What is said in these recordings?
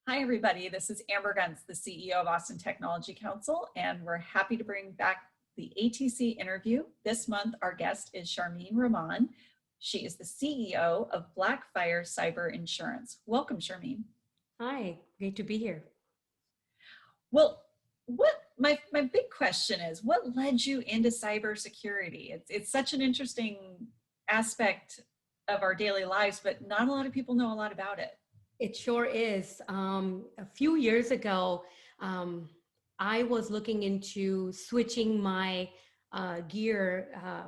Hi, everybody. This is Amber Guntz, the CEO of Austin Technology Council, and we're happy to bring back the ATC interview. This month, our guest is Sharmeen Rehman. She is the CEO of Blackfire Cyber Insurance. Welcome, Sharmeen. Hi, great to be here. Well, my big question is, what led you into cybersecurity? It's such an interesting aspect of our daily lives, but not a lot of people know a lot about it. It sure is. A few years ago, I was looking into switching my gear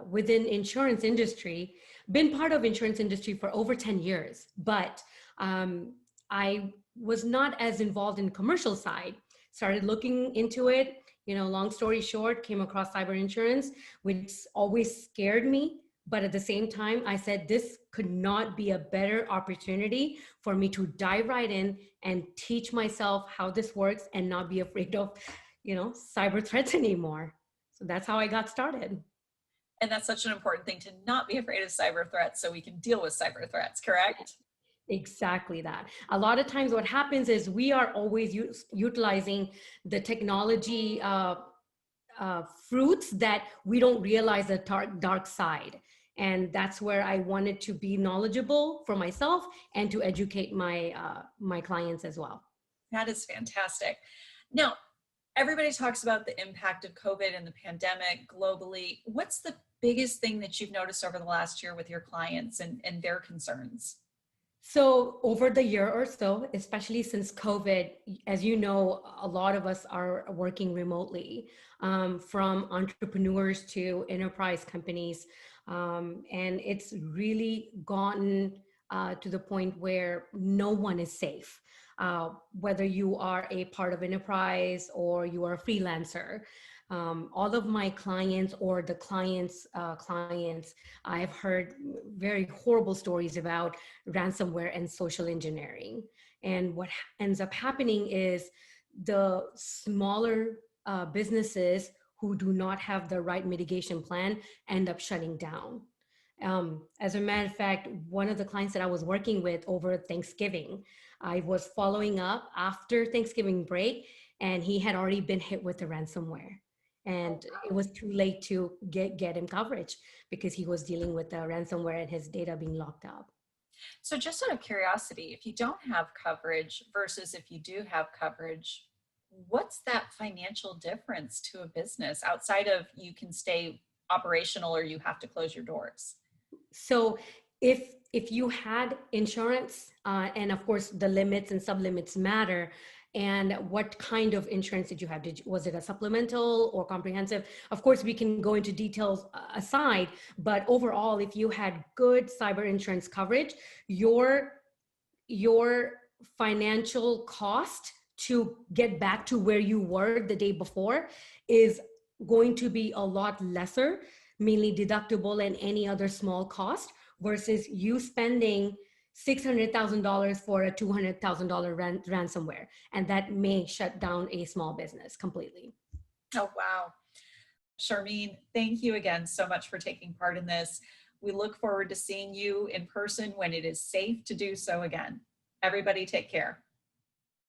within insurance industry. Been part of insurance industry for over 10 years, but I was not as involved in commercial side. Started looking into it. Long story short, came across cyber insurance, which always scared me. But at the same time, I said, this could not be a better opportunity for me to dive right in and teach myself how this works and not be afraid of, cyber threats anymore. So that's how I got started. And that's such an important thing, to not be afraid of cyber threats so we can deal with cyber threats, correct? Exactly that. A lot of times what happens is we are always utilizing the technology fruits that we don't realize the dark side. And that's where I wanted to be knowledgeable for myself and to educate my clients as well. That is fantastic. Now, everybody talks about the impact of COVID and the pandemic globally. What's the biggest thing that you've noticed over the last year with your clients and their concerns? So over the year or so, especially since COVID, as you know, a lot of us are working remotely, from entrepreneurs to enterprise companies. And it's really gotten to the point where no one is safe, whether you are a part of enterprise or you are a freelancer. All of my clients or the clients' clients, I've heard very horrible stories about ransomware and social engineering. And what ends up happening is the smaller businesses who do not have the right mitigation plan end up shutting down. As a matter of fact, one of the clients that I was working with over Thanksgiving, I was following up after Thanksgiving break, and he had already been hit with the ransomware. And it was too late to get him coverage because he was dealing with the ransomware and his data being locked up. So just out of curiosity, if you don't have coverage versus if you do have coverage, what's that financial difference to a business outside of you can stay operational or you have to close your doors? So if you had insurance, and of course the limits and sublimits matter, and what kind of insurance did you have? Was it a supplemental or comprehensive? Of course, we can go into details aside, but overall, if you had good cyber insurance coverage, your financial cost to get back to where you were the day before is going to be a lot lesser, mainly deductible and any other small cost, versus you spending $600,000 for a $200,000 ransomware. And that may shut down a small business completely. Oh, wow. Sharmeen, thank you again so much for taking part in this. We look forward to seeing you in person when it is safe to do so again. Everybody take care.